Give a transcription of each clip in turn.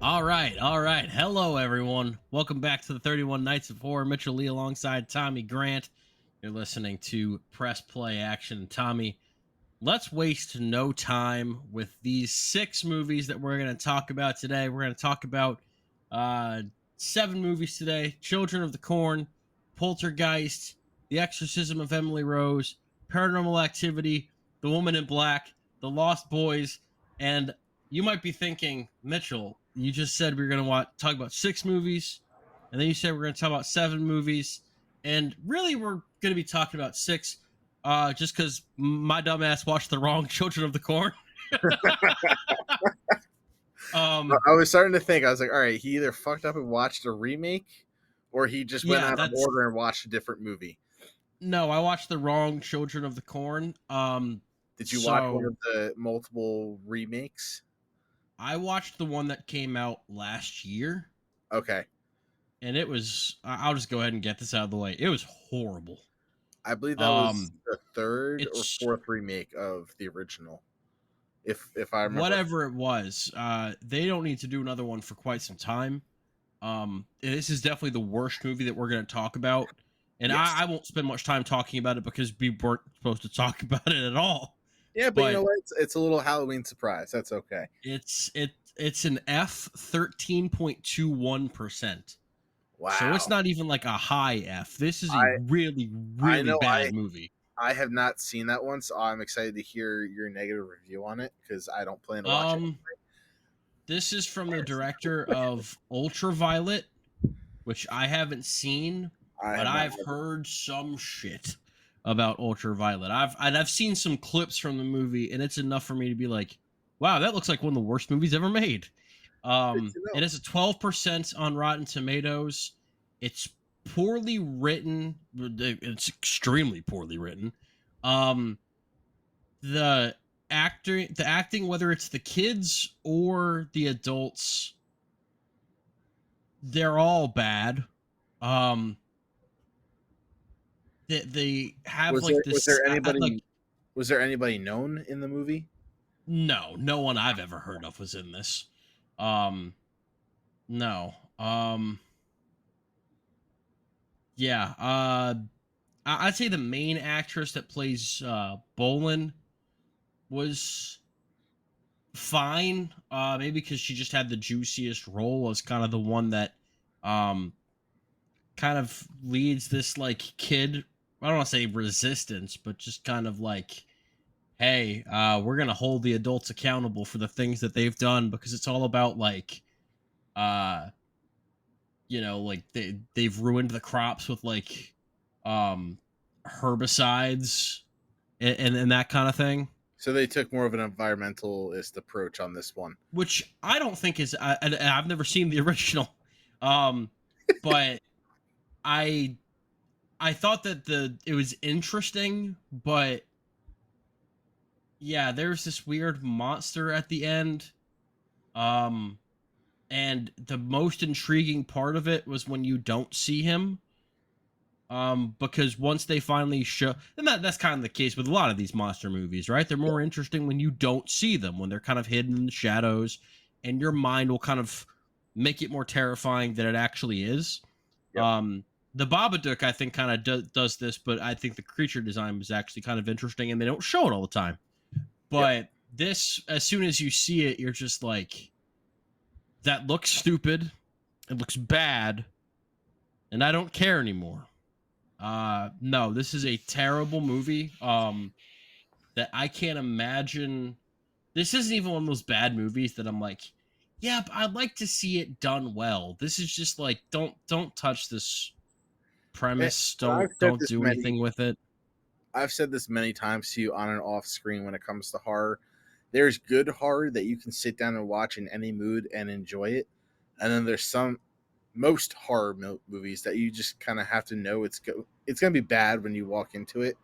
All right, all right. Hello, everyone. Welcome back to the 31 Nights of Horror. Mitchell Lee alongside Tommy Grant. You're listening to Press Play Action. Tommy, let's waste no time with these six movies that we're going to talk about today. We're going to talk about uh, seven movies today: Children of the Corn, Poltergeist, The Exorcism of Emily Rose, Paranormal Activity, The Woman in Black, The Lost Boys, and you might be thinking, Mitchell, you just said we were going to talk about six movies, and then you said we're going to talk about seven movies, and really we're going to be talking about six just because my dumbass watched the wrong Children of the Corn. um, I was starting to think, I was like, all right, he either fucked up and watched a remake or he just went yeah, out of that's order and watched a different movie. no, I watched the wrong Children of the Corn. Did you watch one So of the multiple remakes? I watched the one that came out last year, Okay. and it was. I'll just go ahead and get this out of the way. It was horrible. I believe that was Um, the third or it's fourth remake of the original. If I remember. whatever it was. They don't need to do another one for quite some time. This is definitely the worst movie that we're going to talk about, and I Yes. won't spend much time talking about it because we weren't supposed to talk about it at all. Yeah, but you know But what? It's a little Halloween surprise. That's okay. it's an F 13.21%. So it's Wow. not even like a high F. This is a I really I really know bad movie. I have not seen that one, so I'm excited to hear your negative review on it because I don't plan to watch it. Um, this is from the director of Ultraviolet, which I haven't seen, I but have not. I've heard some shit about Ultraviolet. I've seen some clips from the movie, and it's enough for me to be like, wow, that looks like one of the worst movies ever made. Good to It know. has a 12% on Rotten Tomatoes. It's poorly written. It's extremely poorly written. Um, the the acting, whether it's the kids or the adults, they're all bad. Um, they have Was like there was this, there like anybody was there anybody known in the movie? no one I've ever heard of was in this. Um, no. Yeah. I'd say the main actress that plays Bolin was fine. Maybe because she just had the juiciest role as kind of the one that um kind of leads this like kid. I don't want to say resistance, but just kind of like, hey, we're gonna hold the adults accountable for the things that they've done because it's all about like, uh, like they've ruined the crops with like, um, herbicides and that kind of thing. So they took more of an environmentalist approach on this one. Which I don't think is. I've never seen the original, um, but I I thought that the it was interesting, but yeah, there's this weird monster at the end. Um, and the most intriguing part of it was when you don't see him. Because once they finally show, and that's kind of the case with a lot of these monster movies, right? They're more interesting when you don't see them, when they're kind of hidden in the shadows, and your mind will kind of make it more terrifying than it actually is. Yep. The Babadook, I think, kind of does this, but I think the creature design was actually kind of interesting, and they don't show it all the time. Yep. But this, as soon as you see it, you're just like, that looks stupid. It looks bad, and I don't care anymore. No, this is a terrible movie. That I can't imagine. This isn't even one of those bad movies that I'm like, yeah, but I'd like to see it done well. This is just like, don't touch this And premise. I've said Don't this do many anything with it. I've said this many times to you on and off screen when it comes to horror. There's good horror that you can sit down and watch in any mood and enjoy it. And then there's most horror movies that you just kind of have to know it's going to be bad when you walk into it.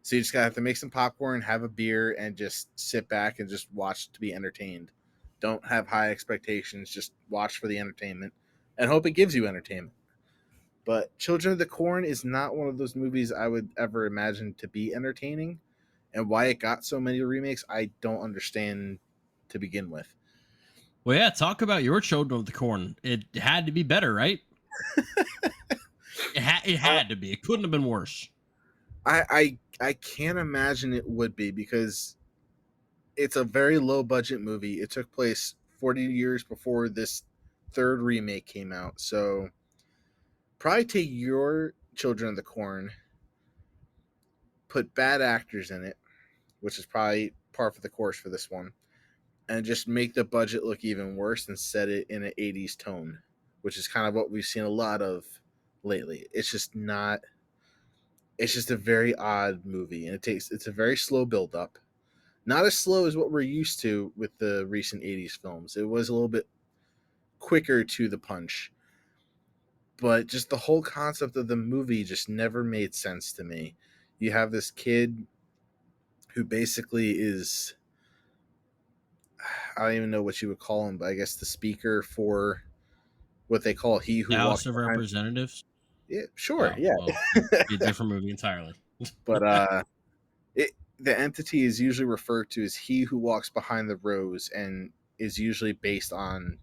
So you just gotta have to make some popcorn, have a beer, and just sit back and just watch to be entertained. Don't have high expectations. Just watch for the entertainment and hope it gives you entertainment. But Children of the Corn is not one of those movies I would ever imagine to be entertaining. And why it got so many remakes, I don't understand to begin with. Well, yeah, talk about your Children of the Corn. It had to be better, right? It Uh, had to be. It couldn't have been worse. I can't imagine it would be because it's a very low budget movie. It took place 40 years before this third remake came out. So probably take your Children of the Corn, put bad actors in it, which is probably par for the course for this one, and just make the budget look even worse and set it in an 80s tone, which is kind of what we've seen a lot of lately. It's just not, it's just a very odd movie, and it's a very slow build up. Not as slow as what we're used to with the recent 80s films. It was a little bit quicker to the punch, but just the whole concept of the movie just never made sense to me. You have this kid who basically is, I don't even know what you would call him, but I guess the speaker for what they call he The who House walks of behind. Representatives. Yeah, sure, Oh, yeah. well, it'd be a different movie entirely. But it, the entity is usually referred to as he who walks behind the rose, and is usually based on,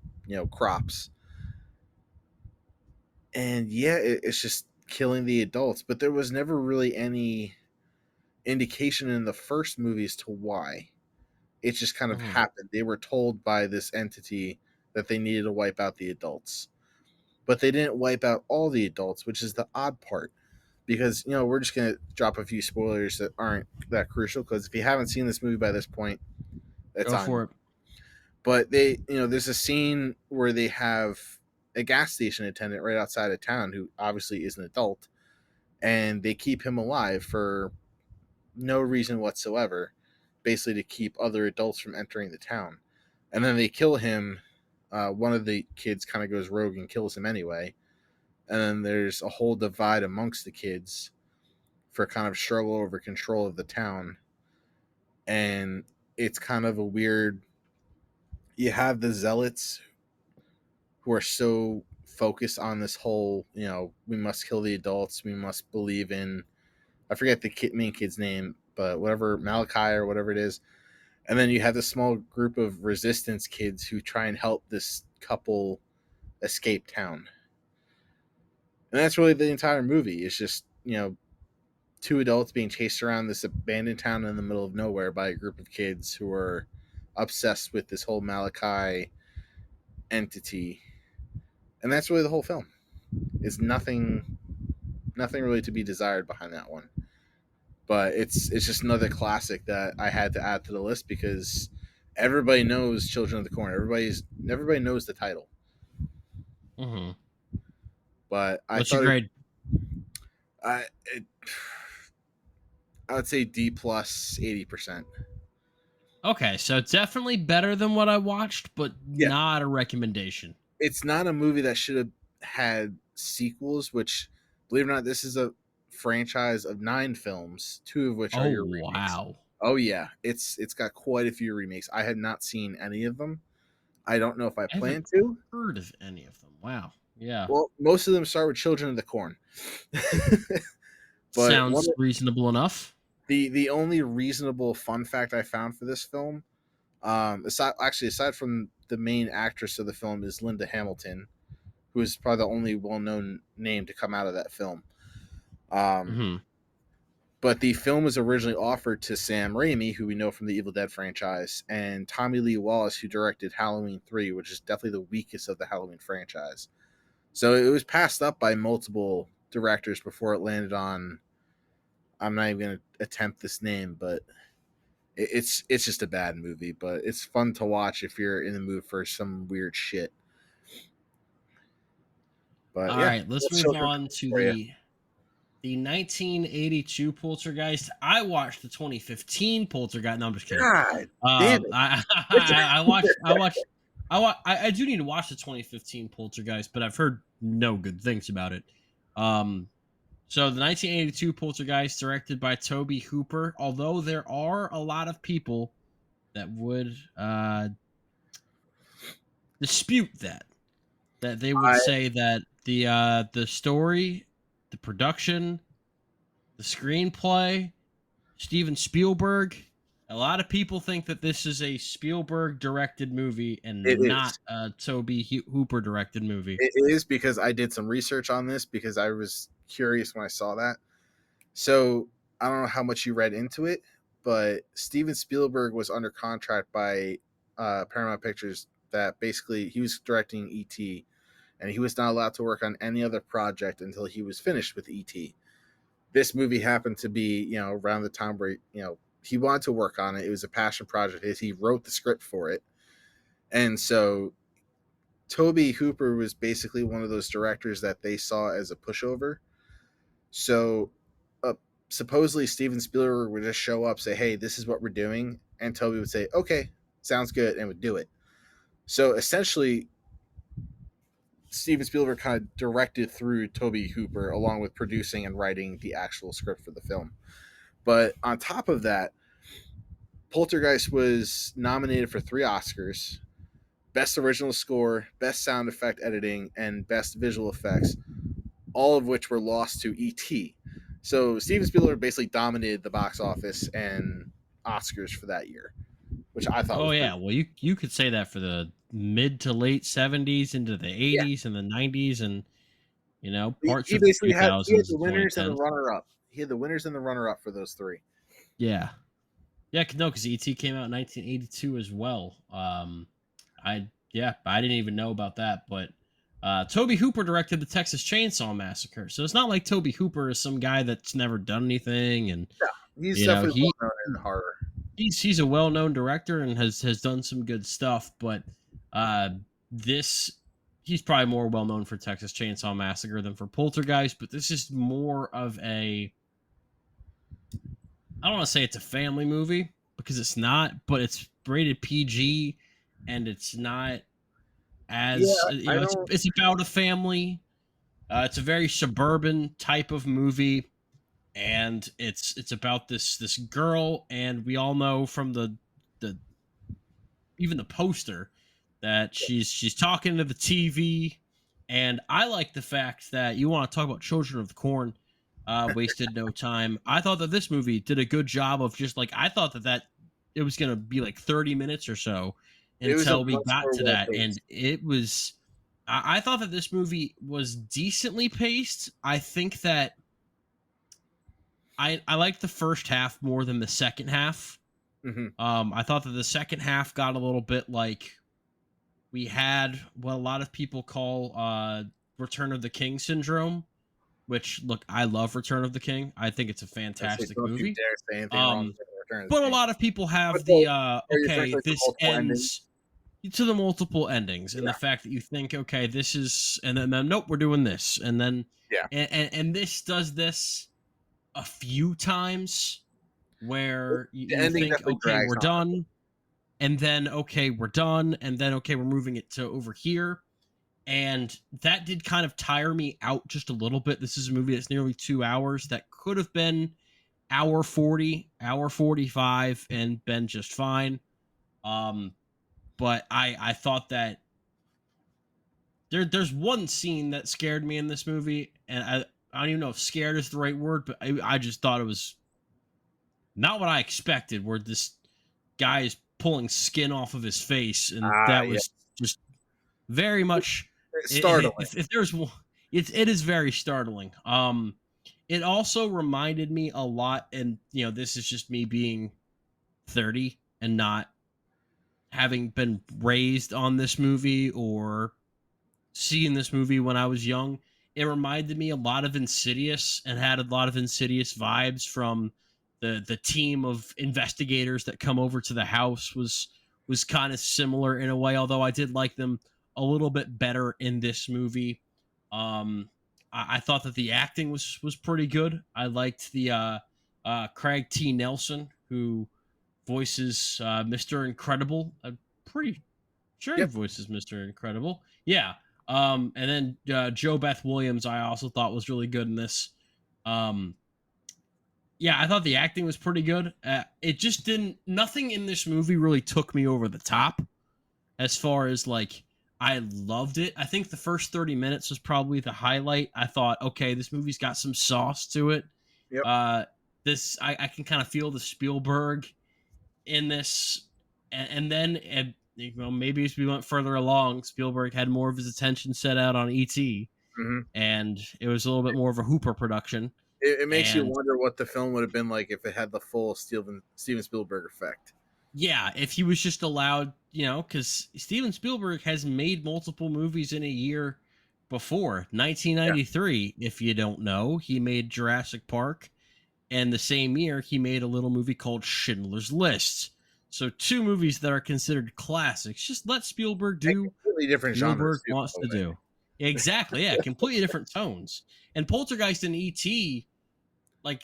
crops. And yeah, it's just killing the adults, but there was never really any indication in the first movie as to why. It just kind of Mhm. happened. They were told by this entity that they needed to wipe out the adults, but they didn't wipe out all the adults, which is the odd part. Because we're just gonna drop a few spoilers that aren't that crucial. Because if you haven't seen this movie by this point, that's Go on you. for it. But there's a scene where they have a gas station attendant right outside of town who obviously is an adult, and they keep him alive for no reason whatsoever, basically to keep other adults from entering the town. And then they kill him. One of the kids kind of goes rogue and kills him anyway. And then there's a whole divide amongst the kids for kind of struggle over control of the town. And it's kind of a weird. You have the zealots who are so focused on this whole, we must kill the adults, we must believe in, I forget the main kid's name, but whatever, Malachi or whatever it is. And then you have this small group of resistance kids who try and help this couple escape town. And that's really the entire movie. It's just, two adults being chased around this abandoned town in the middle of nowhere by a group of kids who are obsessed with this whole Malachi entity. And that's really the whole film. It's nothing really to be desired behind that one. But it's just another classic that I had to add to the list because everybody knows Children of the Corn. Everybody knows the title. Mhm. But I What's your thought grade? I it, I would say D plus 80%. Okay, so definitely better than what I watched, but Yeah, not a recommendation. it's not a movie that should have had sequels. Which, believe it or not, this is a franchise of 9 films, 2 of which are Oh, your remakes. wow. Oh yeah, it's got quite a few remakes. I had not seen any of them. I don't know if I I haven't plan to. heard of any of them. Wow. Yeah. Well, most of them start with Children of the Corn. But Sounds reasonable enough. the only reasonable fun fact I found for this film, aside from the main actress of the film, is Linda Hamilton, who is probably the only well known name to come out of that film. Um, Mhm. but the film was originally offered to Sam Raimi, who we know from the Evil Dead franchise, and Tommy Lee Wallace, who directed Halloween 3, which is definitely the weakest of the Halloween franchise. So it was passed up by multiple directors before it landed on. I'm not even going to attempt this name, but it's just a bad movie. But it's fun to watch if you're in the mood for some weird shit. But All yeah, right, let's that's move Children on to for you. the 1982 Poltergeist. I watched the 2015 Poltergeist. No, I'm just kidding. God damn it! I watched I do need to watch the 2015 Poltergeist, but I've heard no good things about it. So the 1982 Poltergeist, directed by Toby Hooper. Although there are a lot of people that would dispute that they would I say that the story, the production, the screenplay, Steven Spielberg. A lot of people think that this is a Spielberg directed movie It and not is. a Toby Hooper directed movie. It is because I did some research on this because I was curious when I saw that. So I don't know how much you read into it, but Steven Spielberg was under contract by Paramount Pictures that basically he was directing E.T. and he was not allowed to work on any other project until he was finished with E.T. This movie happened to be, around the time where, he wanted to work on it. It was a passion project. He wrote the script for it. And so Toby Hooper was basically one of those directors that they saw as a pushover. So uh, supposedly Steven Spielberg would just show up, say, "Hey, this is what we're doing," and Toby would say, "Okay, sounds good," and would do it. So essentially, Steven Spielberg kind of directed through Toby Hooper, along with producing and writing the actual script for the film. But on top of that, Poltergeist was nominated for 3 Oscars: Best Original Score, Best Sound Effect Editing, and Best Visual Effects, all of which were lost to E.T. So Steven Spielberg basically dominated the box office and Oscars for that year, which I thought Oh was pretty. yeah, well you could say that for the mid to late 70s into the Yeah, 80s and the 90s and parts he of the basically had 2000s the and winners and the 2010s. runner up. He had the winners and the runner up for those three. Yeah. Yeah, no, because ET came out in 1982 as well. I didn't even know about that, but Toby Hooper directed the Texas Chainsaw Massacre, so it's not like Toby Hooper is some guy that's never done anything, and Yeah, he's you know definitely well he known in horror. he's a well known director and has done some good stuff, but uh, this he's probably more well known for Texas Chainsaw Massacre than for Poltergeist, but this is more of a I don't want to say it's a family movie because it's not, but it's rated PG and it's not Yeah, as I don't. it's about a family. It's a very suburban type of movie, and it's about this girl, and we all know from the even the poster that she's talking to the TV, and I like the fact that you want to talk about Children of the Corn. Wasted no time. I thought that this movie did a good job of just like I thought that it was gonna be like 30 minutes or so It was a until we much got more to well that, and paced. it was. I thought that this movie was decently paced. I think that I liked the first half more than the second half. Mm-hmm. I thought that the second half got a little bit like we had what a lot of people call Return of the King syndrome, which look, I love Return of the King. I think it's a I say, fantastic don't you movie. dare say anything wrong Um, with Return of the but a King. lot of people But have so, the are you referring okay, to like the this multiple endings? ends to the multiple endings and the Yeah, fact that you think, okay, this is and then nope, we're doing this. And then yeah. and this does this a few times where The you ending think, definitely okay, drags we're on. done, and then okay, we're done, and then okay, we're moving it to over here, and that did kind of tire me out just a little bit. This is a movie that's nearly 2 hours that could have been hour 40, hour 45, and been just fine. Um, but I thought that there's one scene that scared me in this movie, and I don't even know if scared is the right word, but I just thought it was not what I expected. Where this guy is pulling skin off of his face, and Ah, that yeah. was just very much. It's startling. If there's one, it is very startling. It also reminded me a lot, and this is just me being 30 and not having been raised on this movie or seeing this movie when I was young. It reminded me a lot of Insidious and had a lot of Insidious vibes from the team of investigators that come over to the house was kind of similar in a way, although I did like them a little bit better in this movie. I thought that the acting was pretty good. I liked the Craig T. Nelson who voices Mr. Incredible. I'm pretty sure he Yep. voices Mr. Incredible. Yeah. And then Joe Beth Williams, I also thought was really good in this. Um, yeah, I thought the acting was pretty good. It just didn't. Nothing in this movie really took me over the top. As far as like, I loved it. I think the first 30 minutes was probably the highlight. I thought, okay, this movie's got some sauce to it. Yep. Uh, I can kind of feel the Spielberg in this, and then you know, maybe as we went further along, Spielberg had more of his attention set out on ET, Hmm. and it was a little bit more of a Hooper production. It makes you And wonder what the film would have been like if it had the full Steven Spielberg effect. yeah, if he was just allowed, you know, because Steven Spielberg has made multiple movies in a year before. Yeah, 1993, if you don't know, he made Jurassic Park, and the same year he made a little movie called Schindler's List. So two movies that are considered classics. Just let Spielberg and do completely different genres Spielberg too. wants By to the way. do. Exactly, yeah, completely different tones. And Poltergeist and ET, like,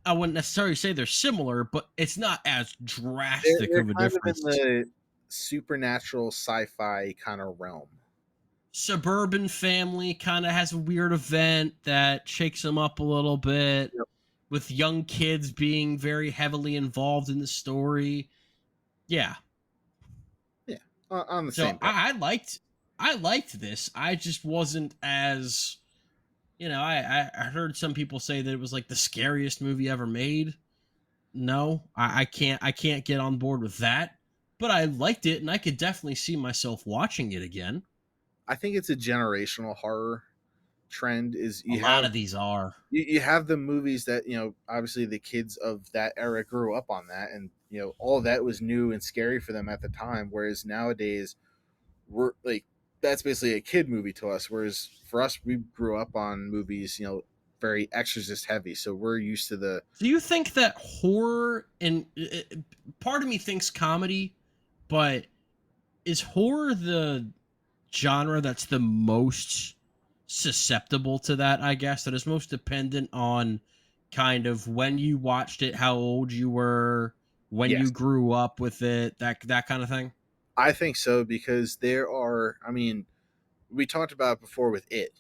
I wouldn't necessarily say they're similar, but it's not as drastic They're of a kind of in difference. the supernatural sci-fi kind of realm. Suburban family kind of has a weird event that shakes them up a little bit, Yep. with young kids being very heavily involved in the story. Yeah. Yeah, on the So same page. I liked this. I just wasn't as, you know, I heard some people say that it was like the scariest movie ever made. No, I can't get on board with that. But I liked it, and I could definitely see myself watching it again. I think it's a generational horror trend. Is A you lot have of these are. you have the movies that obviously the kids of that era grew up on that, and all of that was new and scary for them at the time. Whereas nowadays we're like that's basically a kid movie to us. Whereas for us, we grew up on movies very exorcist heavy, so we're used to the Do you think that horror and part of me thinks comedy, but is horror the genre that's the most susceptible to that? I guess that is most dependent on kind of when you watched it, how old you were, when you yes. grew up with it, that kind of thing. I think so because there are. I mean, we talked about it before with it.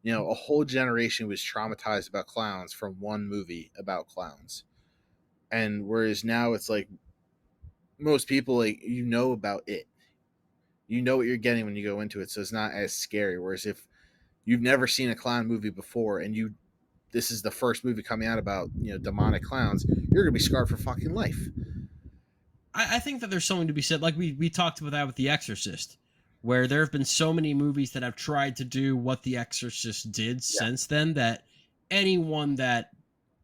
A whole generation was traumatized about clowns from one movie about clowns, and whereas now it's like most people like about it, what you're getting when you go into it, so it's not as scary. Whereas if you've never seen a clown movie before and this is the first movie coming out about demonic clowns, you're gonna be scarred for fucking life. I think that there's something to be said. Like we talked about that with The Exorcist, where there have been so many movies that have tried to do what The Exorcist did Yeah, since then that anyone that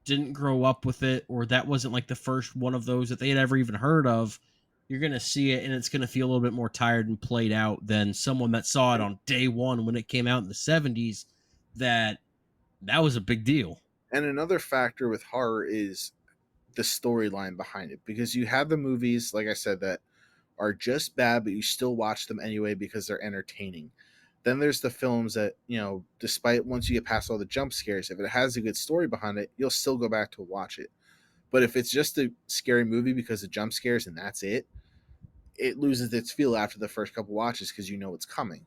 didn't grow up with it, or that wasn't like the first one of those that they had ever even heard of, you're gonna see it and it's gonna feel a little bit more tired and played out than someone that saw it on day one when it came out in the 70s. That was a big deal. and another factor with horror is the storyline behind it, because you have the movies, like I said, that are just bad, but you still watch them anyway because they're entertaining. Then there's the films that, despite once you get past all the jump scares, if it has a good story behind it, you'll still go back to watch it. But if it's just a scary movie because of jump scares and that's it, it loses its feel after the first couple watches because you know it's coming.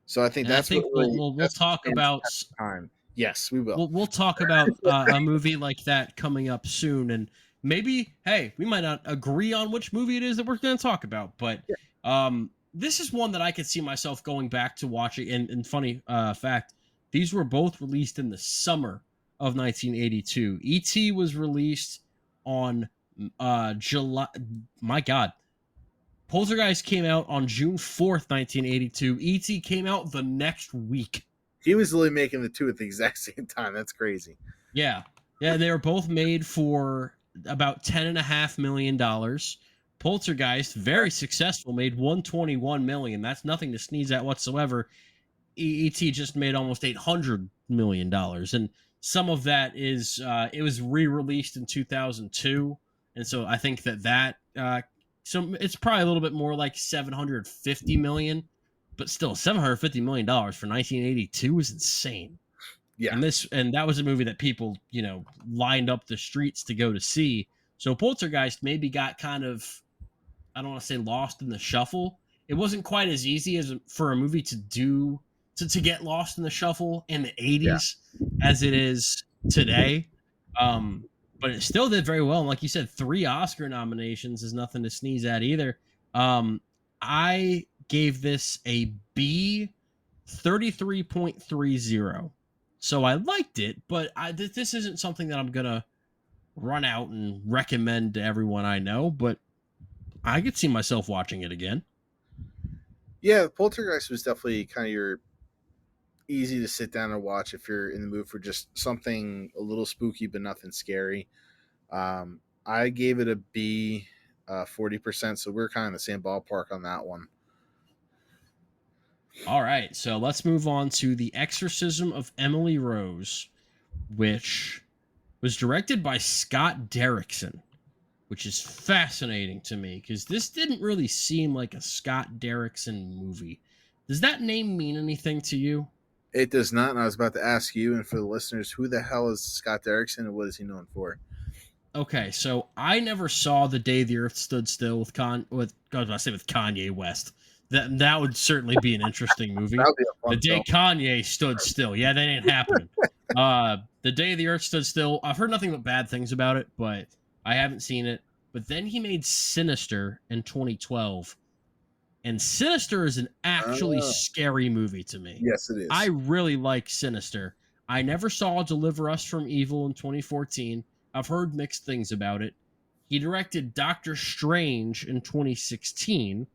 So I think And I that's what think really we'll that's what talk stands the about test of time. Yes, we will. we'll talk about a movie like that coming up soon, and maybe hey, we might not agree on which movie it is that we're going to talk about, but Yeah. this is one that I could see myself going back to watching. And funny fact, these were both released in the summer of 1982. ET was released on July. My God. Poltergeist came out on June 4th, 1982. ET came out the next week. He was literally making the two at the exact same time. That's crazy. Yeah. Yeah, they were both made for about $10.5 million. Poltergeist, very successful, made 121 million. That's nothing to sneeze at whatsoever. ET just made almost $800 million, and some of that is it was re-released in 2002, and so I think so it's probably a little bit more like 750 million, but still $750 million for 1982 is insane. Yeah. And that was a movie that people, lined up the streets to go to see. So Poltergeist maybe got kind of, I don't want to say lost in the shuffle. It wasn't quite as easy as for a movie to do to get lost in the shuffle in the Yeah. 80s as it is today. Um, but it still did very well. And like you said, 3 Oscar nominations is nothing to sneeze at either. I gave this a B 33.30. So I liked it, but this isn't something that I'm gonna run out and recommend to everyone I know, but I could see myself watching it again. Yeah, Poltergeist was definitely kind of your easy to sit down and watch if you're in the mood for just something a little spooky but nothing scary. I gave it a B, 40%, so we're kind of in the same ballpark on that one. All right, so let's move on to The Exorcism of Emily Rose, which was directed by Scott Derrickson, which is fascinating to me because this didn't really seem like a Scott Derrickson movie. Does that name mean anything to you? It does not, and I was about to ask you and for the listeners, who the hell is Scott Derrickson and what is he known for? Okay, so I never saw The Day the Earth Stood Still with I was about to say with Kanye West. That would certainly be an interesting That movie. would be a The fun Day film. Kanye Stood Still. Yeah, that ain't happening. The Day the Earth Stood Still. I've heard nothing but bad things about it, but I haven't seen it. But then he made Sinister in 2012, and Sinister is an actually Uh, scary movie to me. yes, it I is. really like Sinister. I never saw Deliver Us from Evil in 2014. I've heard mixed things about it. He directed Doctor Strange in 2016,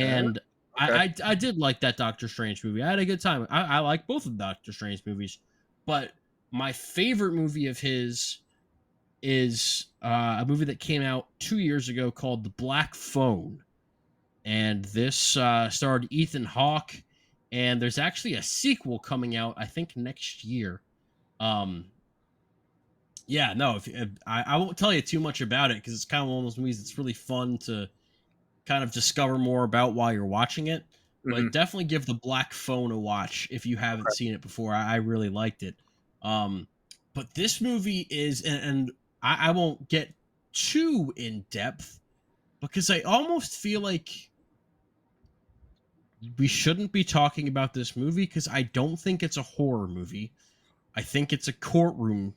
Uh, and okay. I did like that Doctor Strange movie. I had a good time. I like both of the Doctor Strange movies, but my favorite movie of his is a movie that came out 2 years ago called The Black Phone, and this starred Ethan Hawke, and there's actually a sequel coming out I think next year. Um, yeah, no, if I won't tell you too much about it because it's kind of one of those movies that's really fun to kind of discover more about while you're watching it. But Hmm. definitely give The Black Phone a watch if you haven't seen it before. I really liked it. Um, but this movie is, and I won't get too in depth because I almost feel like we shouldn't be talking about this movie because I don't think it's a horror movie. I think it's a courtroom,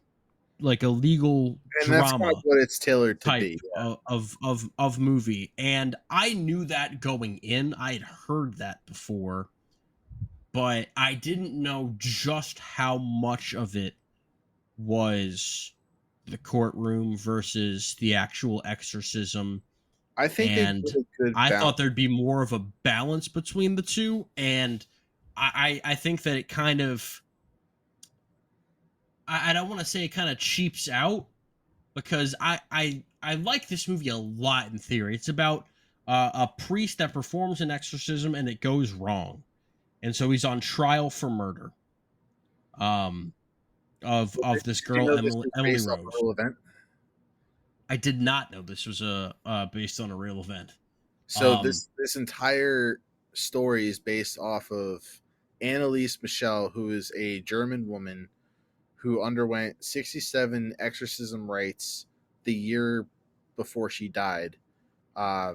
like a legal And that's kind of drama what it's tailored to type be. of movie. And I knew that going in. I had heard that before, but I didn't know just how much of it was the courtroom versus the actual exorcism. I think they And did a good I balance. thought there'd be more of a balance between the two. And I think that it kind of I don't want to say it kind of cheaps out because I like this movie a lot in theory. It's about a priest that performs an exorcism and it goes wrong, and so he's on trial for murder. Um, of this Did you girl know this Emily is Emily based off a Rose. real event? I did not know this was a based on a real event. So Um, this entire story is based off of Anneliese Michel, who is a German woman who underwent 67 exorcism rites the year before she died.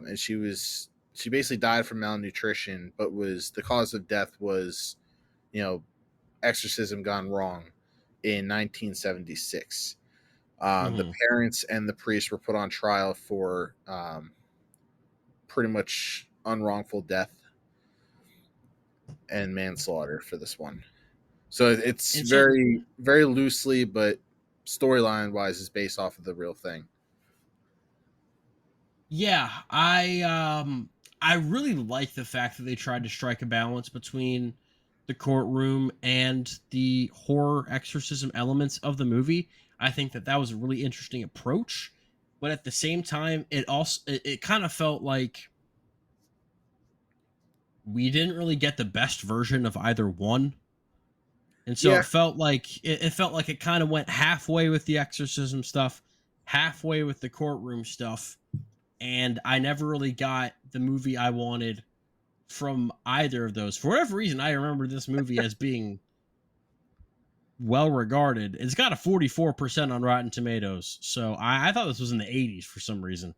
And she basically died from malnutrition, but was the cause of death was, you know, exorcism gone wrong in 1976. The mhm. parents and the priest were put on trial for pretty much unwrongful death and manslaughter for this one. So it's And so very, very loosely, but storyline wise, is based off of the real thing. yeah, I really like the fact that they tried to strike a balance between the courtroom and the horror exorcism elements of the movie. I think that that was a really interesting approach, but at the same time it kind of felt like we didn't really get the best version of either one. And so Yeah, it felt like it kind of went halfway with the exorcism stuff, halfway with the courtroom stuff, and I never really got the movie I wanted from either of those. For whatever reason, I remember this movie as being well regarded. It's got a 44% on Rotten Tomatoes. So I thought this was in the 80s for some reason.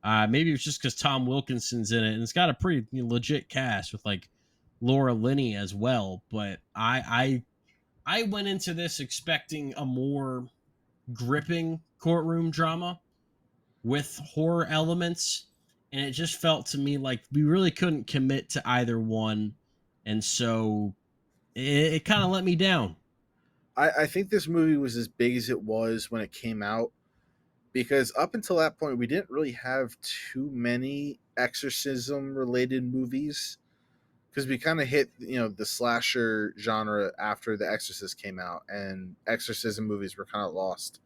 Maybe it's just because Tom Wilkinson's in it, and it's got a pretty legit cast with like Laura Linney as well. But I went into this expecting a more gripping courtroom drama with horror elements, and it just felt to me like we really couldn't commit to either one, and so it kind of let me down. I think this movie was as big as it was when it came out because up until that point, we didn't really have too many exorcism related movies because we kind of hit the slasher genre after The Exorcist came out, and exorcism movies were kind of lost.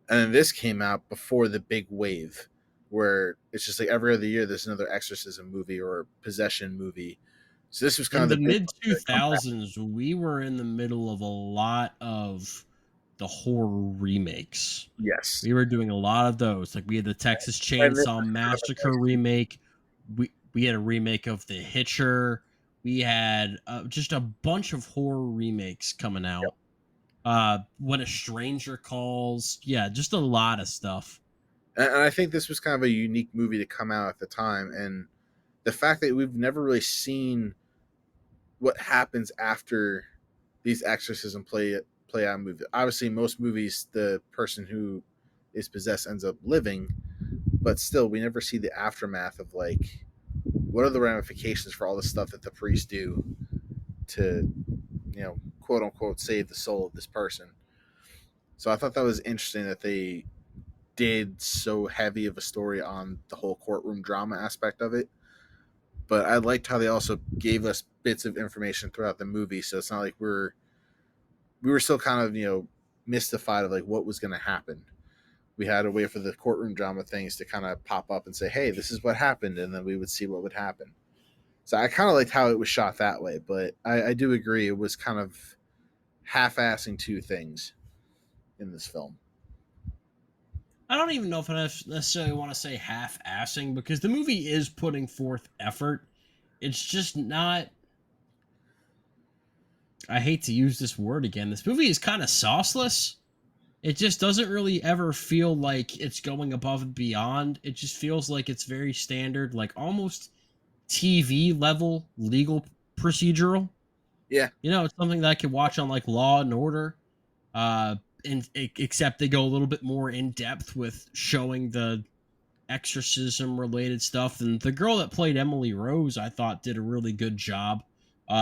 And then this came out before the big wave, where it's just like every other year there's another exorcism movie or possession movie. So this was kind In of the the big mid one to come back. 2000s, we were in the middle of a lot of the horror remakes. Yes, We were doing a lot of those. Like we had the Texas and this Chainsaw was kind of a Massacre nice. remake. We had a remake of The Hitcher. We had just a bunch of horror remakes coming out. When a Stranger Calls. Yeah, just a lot of stuff. And I think this was kind of a unique movie to come out at the time, and the fact that we've never really seen what happens after these exorcism play out movies. Obviously, most movies, the person who is possessed ends up living, but still, we never see the aftermath of like what are the ramifications for all the stuff that the priests do to, quote unquote, save the soul of this person. So I thought that was interesting that they did so heavy of a story on the whole courtroom drama aspect of it. But I liked how they also gave us bits of information throughout the movie, so it's not like we were still kind of mystified of like what was going to happen. We had to wait for the courtroom drama things to kind of pop up and say, "Hey, this is what happened," and then we would see what would happen. So I kind of liked how it was shot that way, but I do agree it was kind of half-assing two things in this film. I don't even know if I necessarily want to say half-assing because the movie is putting forth effort. It's just not. I hate to use this word again. This movie is kind of sauceless. It just doesn't really ever feel like it's going above and beyond. It just feels like it's very standard, like almost TV level legal procedural. Yeah, It's something that I could watch on like Law and Order. Uh, except they go a little bit more in depth with showing the exorcism related stuff. And the girl that played Emily Rose, I thought did a really good job.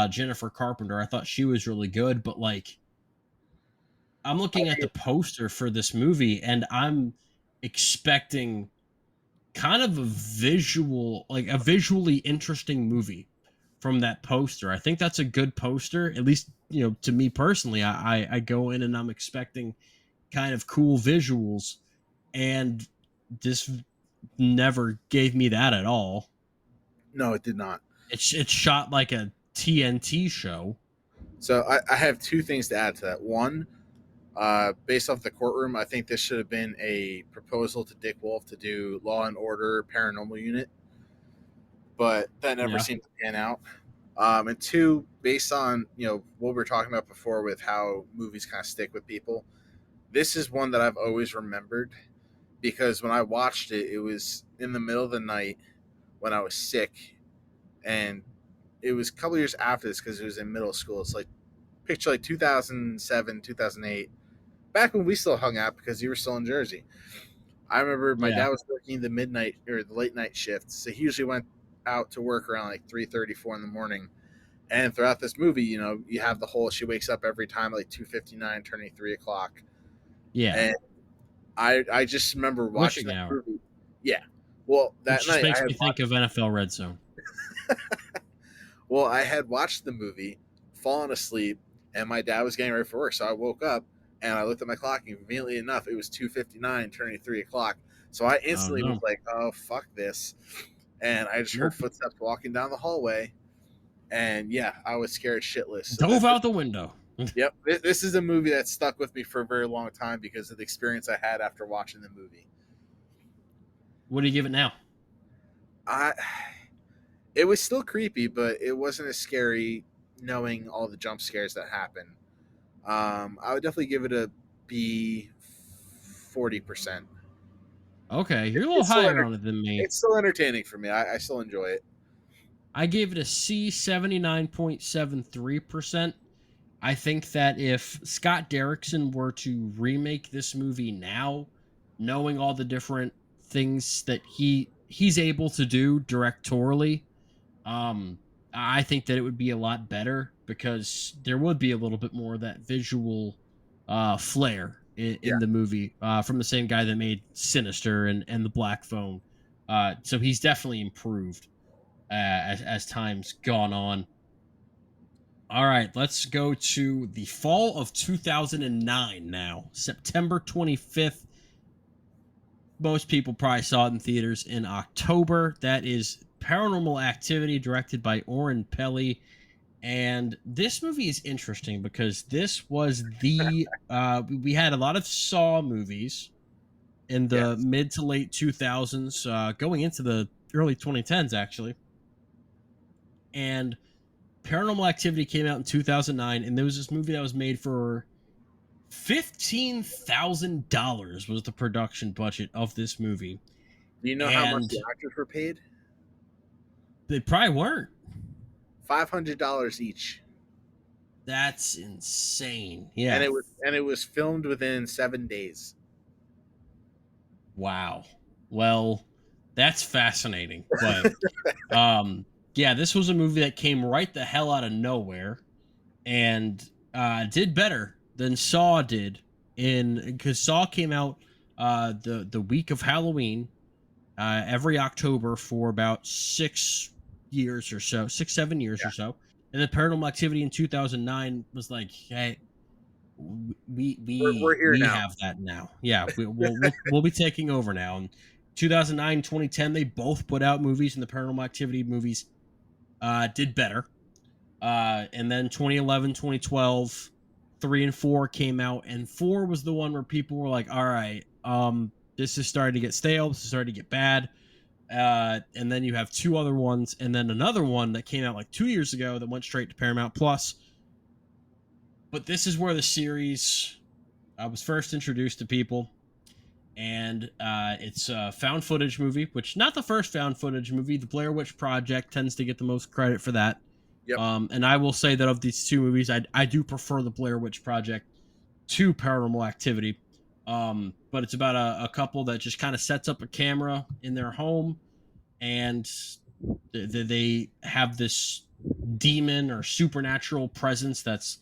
Jennifer Carpenter, I thought she was really good, but like I'm I looking at the mean, poster for this movie and I'm expecting kind of like a visually interesting movie from that poster. I think that's a good poster, at least, to me personally. I go in and I'm expecting kind of cool visuals, and this never gave me that at all. no, it did not. It's shot like a TNT show. So I have two things to add to that. One, based off the courtroom, I think this should have been a proposal to Dick Wolf to do Law and Order Paranormal Unit, but that never Yeah. seemed to pan out. And two, based on what we were talking about before with how movies kind of stick with people, this is one that I've always remembered because when I watched it, it was in the middle of the night when I was sick, and it was a couple years after this because it was in middle school. It's like picture like 2007, 2008, back when we still hung out because you were still in Jersey. I remember my Yeah. dad was working the midnight or the late night shifts, so he usually went out to work around like 3:34 in the morning. And throughout this movie, you have the whole she wakes up every time at like 2:59, turning 3 o'clock. Yeah. And I just remember watching Wishing that hour, movie. Yeah. Well, which that just night I makes had me think of NFL Red Zone. I had watched the movie, fallen asleep, and my dad was getting ready for work. So I woke up and I looked at my clock, and conveniently enough, it was 2:59, turning 3 o'clock. So I Oh instantly was no. like, "Oh fuck this!" And I just heard Nope. footsteps walking down the hallway, and yeah, I was scared shitless. So Dove out the window. yep, this is a movie that stuck with me for a very long time because of the experience I had after watching the movie. What do you give it now? I It was still creepy, but it wasn't as scary knowing all the jump scares that happen. I would definitely give it a B 40%. Okay, you're a little It's still higher on it than me. it's still entertaining for me. I still enjoy it. I gave it a C, 79.73%. I think that if Scott Derrickson were to remake this movie now, knowing all the different things that he's able to do directorially, um, I think that it would be a lot better because there would be a little bit more of that visual flair. in the movie, from the same guy that made Sinister and the Black Phone. So he's definitely improved as time's gone on. All right, let's go to the fall of 2009 now. September 25th. Most people probably saw it in theaters in October. That is Paranormal Activity, directed by Oren Peli. And this movie is interesting because this was we had a lot of Saw movies in the Yes. mid to late 2000s, going into the early 2010s, actually. And Paranormal Activity came out in 2009, and there was this movie that was made for $15,000 was the production budget of this movie. Do you know how much And the actors were paid? they probably weren't. $500 each, That's insane. and Yeah. it was filmed within 7 days. Wow. Well, that's fascinating. But yeah, this was a movie that came right the hell out of nowhere and did better than Saw did, in because Saw came out the week of Halloween, every October for about 6 years or so, 6 7 years or Yeah, so. And then Paranormal Activity in 2009 was like, hey, we we're we here we now. have that now. Yeah, we'll be taking over now. And 2009, 2010, they both put out movies, and the Paranormal Activity movies did better. And then 2011, 2012, 3 and 4 came out, and 4 was the one where people were like, all right, this is starting to get stale, this is starting to get bad. And then you have two other ones, and then another one that came out like 2 years ago that went straight to Paramount Plus. But this is where the series was first introduced to people, and it's a found footage movie, which not the first found footage movie. The Blair Witch Project tends to get the most credit for that. Yep. And I will say that of these two movies, I do prefer the Blair Witch Project to Paranormal Activity. But it's about a couple that just kind of sets up a camera in their home, and they have this demon or supernatural presence that's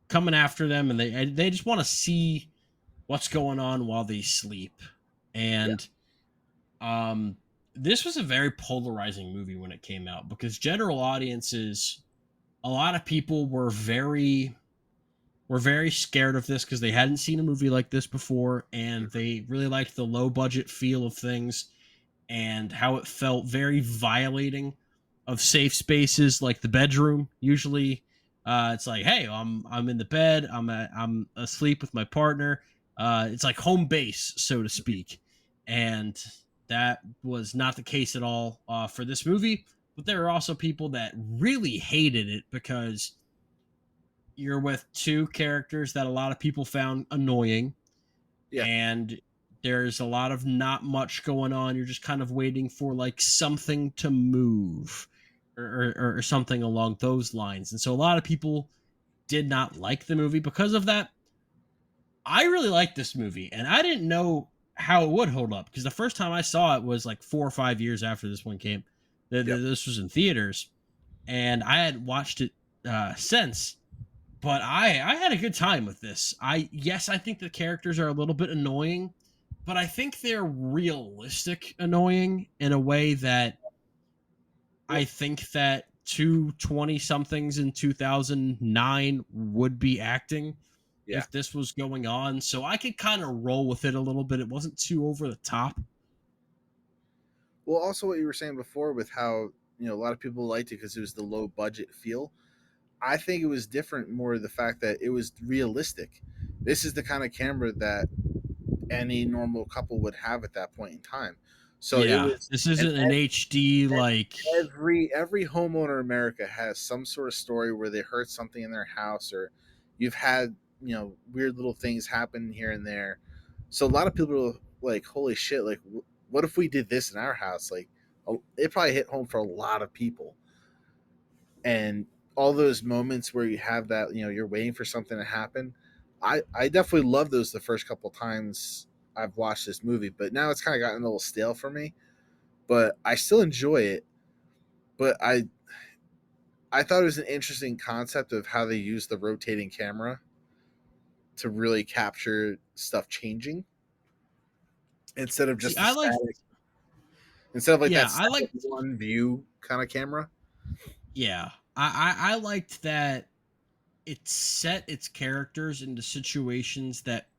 coming after them, and they just want to see what's going on while they sleep. Yeah. And um this was a very polarizing movie when it came out, because general audiences, a lot of people were very scared of this because they hadn't seen a movie like this before, and Mhm. they really liked the low budget feel of things and how it felt very violating of safe spaces like the bedroom. Usually, it's like, hey, I'm in the bed, I'm asleep with my partner. It's like home base, so to speak, and that was not the case at all for this movie. But there are also people that really hated it because you're with two characters that a lot of people found annoying, Yeah. and there's a lot of not much going on. You're just kind of waiting for like something to move, or something along those lines. And so a lot of people did not like the movie because of that. I really liked this movie, and I didn't know how it would hold up because the first time I saw it was like 4 or 5 years after this one came. Yep. This was in theaters, and I had watched it since. But I had a good time with this. I think the characters are a little bit annoying, but I think they're realistic annoying in a way that I Well, think that two 20 somethings in 2009 would be acting yeah. if this was going on. So I could kind of roll with it a little bit. It wasn't too over the top. Well, also what you were saying before with how a lot of people liked it because it was the low budget feel. I think it was different more the fact that it was realistic. This is the kind of camera that any normal couple would have at that point in time. So it Yeah, was, this and isn't an HD like. every homeowner in America has some sort of story where they heard something in their house, or you've had weird little things happen here and there. So a lot of people are like, "Holy shit! Like, what if we did this in our house?" Like, it probably hit home for a lot of people, and all those moments where you have that, you're waiting for something to happen. I definitely love those the first couple times I've watched this movie, but now it's kind of gotten a little stale for me. But I still enjoy it. But I thought it was an interesting concept of how they use the rotating camera. to really capture stuff changing instead of See, just a static, like that yeah, I static liked, one view kind of camera. yeah, I liked that it set its characters into situations that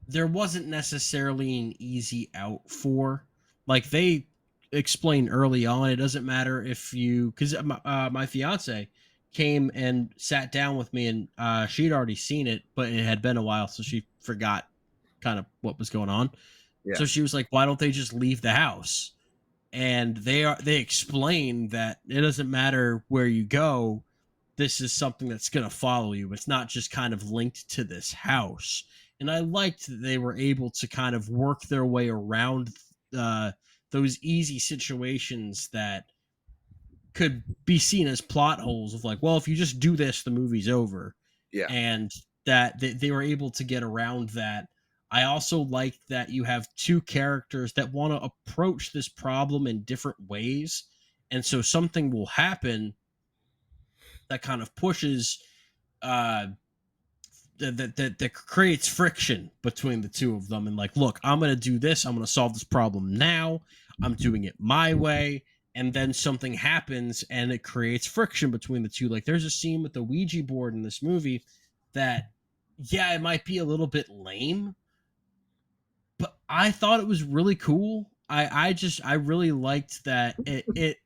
there wasn't necessarily an easy out for. Like they explained early on, it doesn't matter if you, because my fiance came and sat down with me, and she'd already seen it, but it had been a while, so she forgot kind of what was going on. Yeah, So she was like, "Why don't they just leave the house?" And they explain that it doesn't matter where you go, this is something that's going to follow you. It's not just kind of linked to this house. And I liked that they were able to kind of work their way around uh, those easy situations that could be seen as plot holes of like, well, if you just do this, the movie's over. yeah, And that they were able to get around that. I also like that you have two characters that want to approach this problem in different ways. And so something will happen that kind of pushes uh that creates friction between the two of them, and like, look, I'm gonna do this, I'm gonna solve this problem now, I'm doing it my way. And then something happens and it creates friction between the two. Like there's a scene with the Ouija board in this movie that, yeah, it might be a little bit lame, but I thought it was really cool. I really liked that it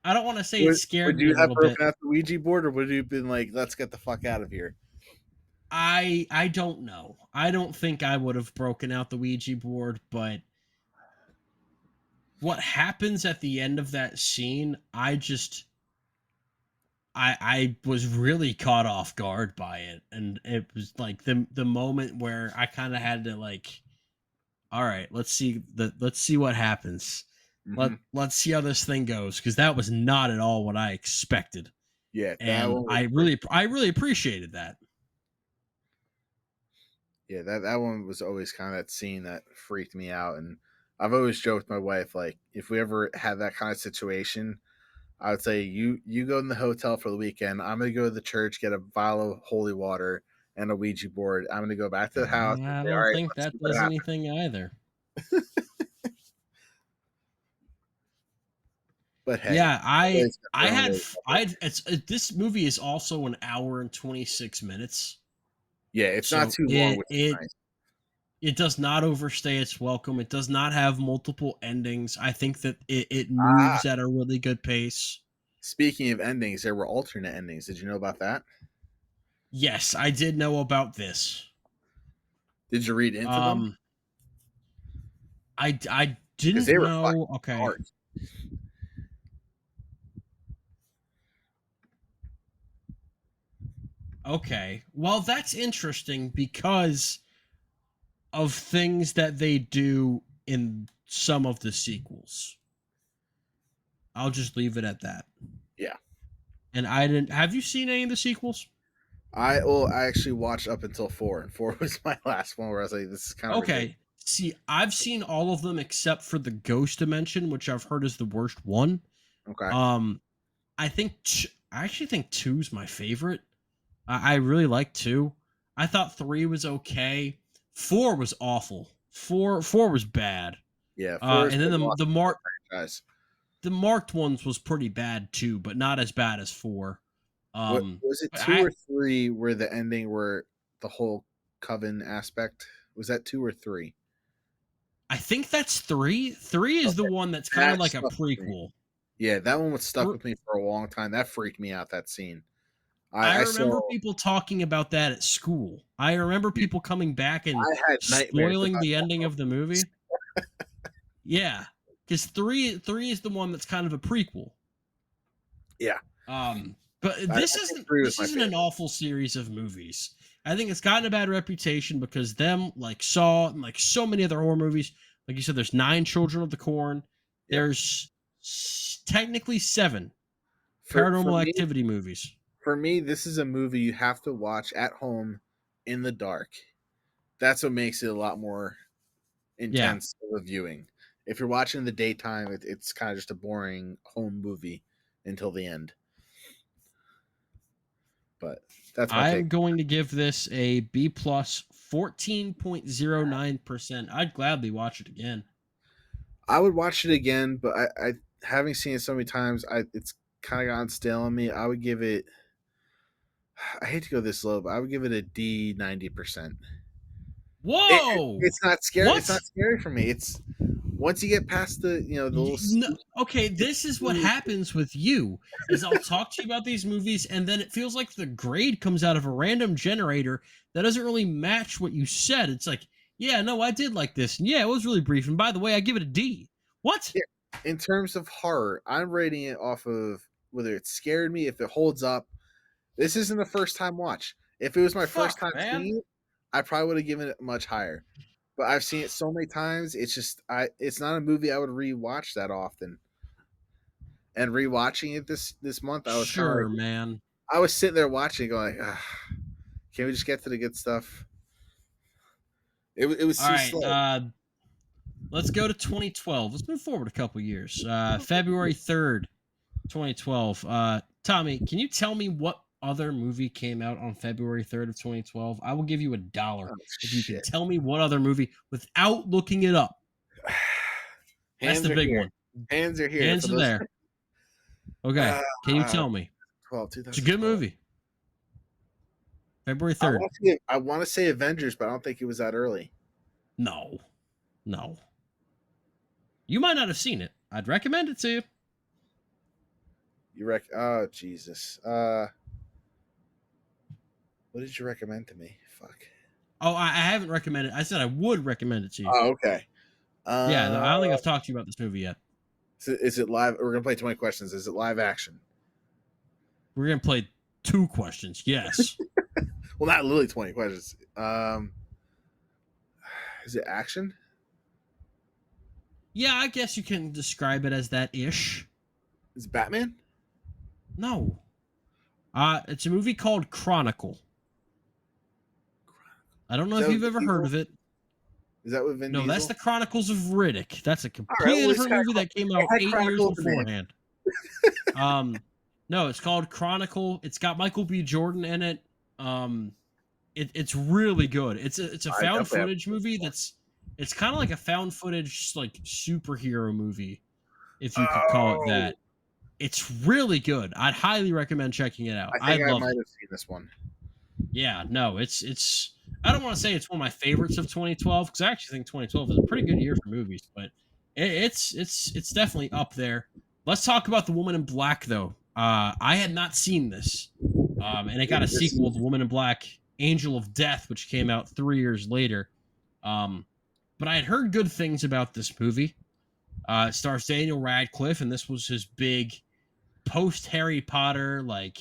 I don't want to say it would scared me you a have little bit. broken out the Ouija board, or would you have been like, let's get the fuck out of here? I don't know. I don't think I would have broken out the Ouija board, but what happens at the end of that scene, I was really caught off guard by it. And it was like the moment where I kind of had to like, all right, let's see what happens. Hmm. Let's see how this thing goes, because that was not at all what I expected. Yeah, that And one was pretty. I really appreciated that. Yeah, that one was always kind of that scene that freaked me out, and I've always joked with my wife, like, if we ever had that kind of situation, I would say, you go in the hotel for the weekend. I'm gonna go to the church, get a vial of holy water and a Ouija board. I'm gonna go back to the house and I say, all don't right, think let's see that what does happens. anything either. But hey, Yeah, everybody's got I their own had way. f- I it's this movie is also an hour and 26 minutes. Yeah, it's not So too long, which is nice. it does not overstay its welcome. It does not have multiple endings. I think that it Ah, moves at a really good pace. speaking of endings, there were alternate endings. Did you know about that? Yes, I did know about this. Did you read into them? Um I Because didn't they were know. fucking Okay. dark. Okay. Well, that's interesting because of things that they do in some of the sequels. I'll just leave it at that. Yeah. And I didn't. Have you seen any of the sequels? I actually watched up until four, and four was my last one where I was like, this is kind of ridiculous. Okay. See, I've seen all of them except for the Ghost Dimension, which I've heard is the worst one. Okay. Um, I actually think two's my favorite. I really like two. I thought three was okay. Four was awful. Four was bad. Yeah, four is And then the lost franchise. the marked ones was pretty bad too, but not as bad as four. What was it, But two or three, where the ending where the whole coven aspect, was that two or three? I think that's three. Three is the Okay, one that's kind of that like a stuck with me. prequel. Yeah, that one was stuck Thr- with me for a long time. That freaked me out. That scene. I I remember saw. people talking about that at school. I remember people coming back and I had nightmares spoiling about the ending that. of the movie. Yeah, because three is the one that's kind of a prequel. Yeah, But I think three was this my isn't an favorite. awful series of movies. I think it's gotten a bad reputation because them, like Saw, and like so many other horror movies. Like you said, there's nine Children of the Corn. Yep. There's technically seven For Paranormal me, Activity movies. this is a movie you have to watch at home in the dark. That's what makes it a lot more Yeah, intense of a viewing. If you're watching in the daytime, it's kind of just a boring home movie until the end. but that's my take. I'm going to give this a B plus, 14.09%. I'd gladly watch it again. I would watch it again, but I having seen it so many times, it's kind of gotten stale on me. I would give it. I hate to go this low, but I would give it a D 90%. Whoa! It's not scary. It's What? not scary for me. It's once you get past the little No, okay, this is what spooky. happens with you. Is I'll talk to you about these movies, and then it feels like the grade comes out of a random generator that doesn't really match what you said. It's like, yeah, no, I did like this, and yeah, it was really brief. And by the way, I give it a D. What? Yeah, in terms of horror, I'm rating it off of whether it scared me, if it holds up. This isn't a first time watch. If it was my first Fuck, time man. seeing it, I probably would have given it much higher. But I've seen it so many times. It's not a movie I would rewatch that often. And rewatching it this month, I was kind of like Sure, man. I was sitting there watching, going, "Can we just get to the good stuff?" It was All too right, slow. let's go to 2012. Let's move forward a couple years. February 3rd, 2012. Tommy, can you tell me what other movie came out on February 3rd of 2012? I will give you $1 Oh if you can shit! tell me what other movie without looking it up. That's Hands the are big here. one. Hands are here for Hands are those. there. Okay. Can you tell me? 12, It's a good 2012. movie. February 3rd. I want to say Avengers, but I don't think it was that early. No. No. You might not have seen it. I'd recommend it to you. Oh Jesus. What did you recommend to me? Fuck. Oh, I haven't recommended it. I said I would recommend it to you. Oh, okay. Yeah, no, Uh, I don't think I've talked to you about this movie yet. is it live? We're gonna play 20 questions. Is it live action? We're gonna play 2 questions. Yes. Well, not literally 20 questions. Is it action? Yeah, I guess you can describe it as that ish. Is it Batman? No. It's a movie called Chronicle. I don't know Is if that with you've Vin ever heard Diesel? of it. Is that with Vin No, that's Diesel? the Chronicles of Riddick. That's a All right. completely Well, it's different got movie that came it out had 8 years Chronicle in the name. beforehand. No, it's called Chronicle. It's got Michael B. Jordan in it. It's really good. It's a I found definitely have footage movie it's kind of like a found footage like superhero movie, if you could call it Oh, that. It's really good. I'd highly recommend checking it out. I I think I loved might it. have seen this one. Yeah, no, it's I don't want to say it's one of my favorites of 2012 because I actually think 2012 is a pretty good year for movies, but it's definitely up there. Let's talk about The Woman in Black though. I had not seen this, and it got a This sequel, The Woman in Black: Angel of Death, which came out 3 years later. Um, but I had heard good things about this movie. It stars Daniel Radcliffe, and this was his big post Harry Potter, like,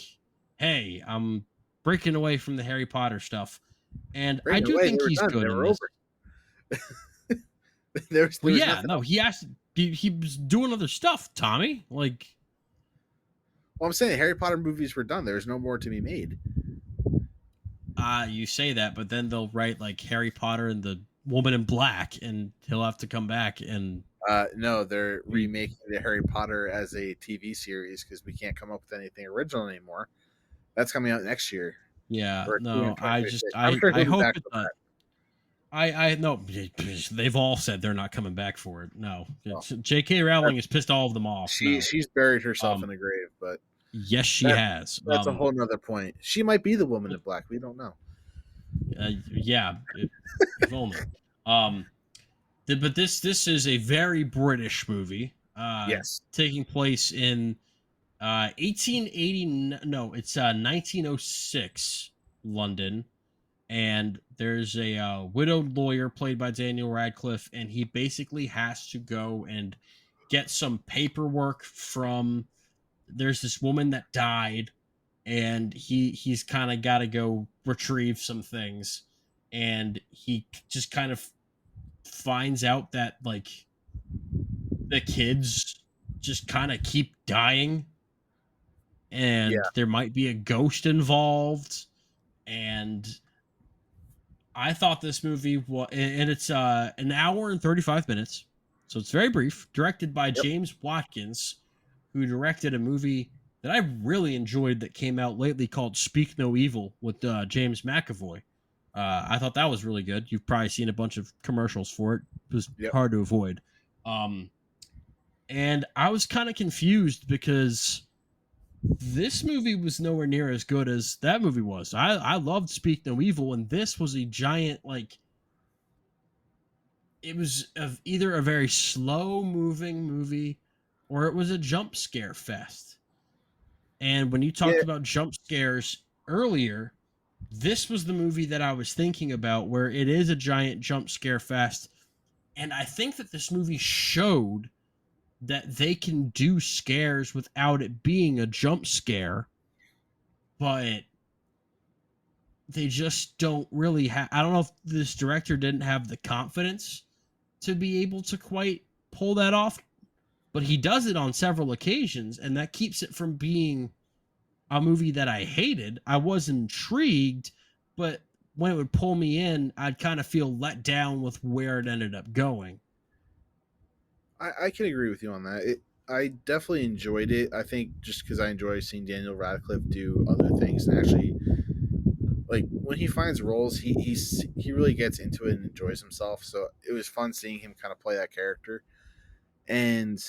hey, I'm breaking away from the Harry Potter stuff. And I breaking do away. They think were he's done. They good in were this. over. there Well, was yeah, nothing no, else. he was doing other stuff, Tommy. Like, Well, I'm saying Harry Potter movies were done. There's no more to be made. you say that, but then they'll write like Harry Potter and the Woman in Black, and he'll have to come back and No, they're remaking the Harry Potter as a TV series because we can't come up with anything original anymore. That's coming out next year yeah, or no, I just 2026. I'm sure I he'll be hope back it for does. that. I no, they've all said they're not coming back for it. No, Well, J.K. Rowling has pissed all of them off. No, she's buried herself um, in the grave, but yes, she that has. that's a whole nother point. She might be the woman in black. We don't know. Yeah, if only. Um, but this is a very British movie. Yes. Taking place in 1880. No, it's 1906 London, and there's a widowed lawyer played by Daniel Radcliffe, and he basically has to go and get some paperwork from. There's this woman that died, and he's kind of got to go retrieve some things, and he just kind of finds out that like the kids just kind of keep dying, Yeah. and there might be a ghost involved. And I thought this movie was, and it's an hour and 35 minutes, so it's very brief. Directed by Yep. James Watkins, who directed a movie that I really enjoyed that came out lately called Speak No Evil with James McAvoy. I thought that was really good. You've probably seen a bunch of commercials for it. It was Yep. hard to avoid. Um, and I was kind of confused because this movie was nowhere near as good as that movie was. I loved Speak No Evil, and this was a giant, like, it was either a very slow moving movie or it was a jump scare fest. And when you Yeah. talked about jump scares earlier, this was the movie that I was thinking about, where it is a giant jump scare fest. And I think that this movie showed that they can do scares without it being a jump scare, but they just don't really have. I don't know if this director didn't have the confidence to be able to quite pull that off, but he does it on several occasions, and that keeps it from being a movie that I hated. I was intrigued, but when it would pull me in, I'd kind of feel let down with where it ended up going. I can agree with you on that. I definitely enjoyed it. I think just because I enjoy seeing Daniel Radcliffe do other things and actually, like, when he finds roles, he really gets into it and enjoys himself. So it was fun seeing him kind of play that character. And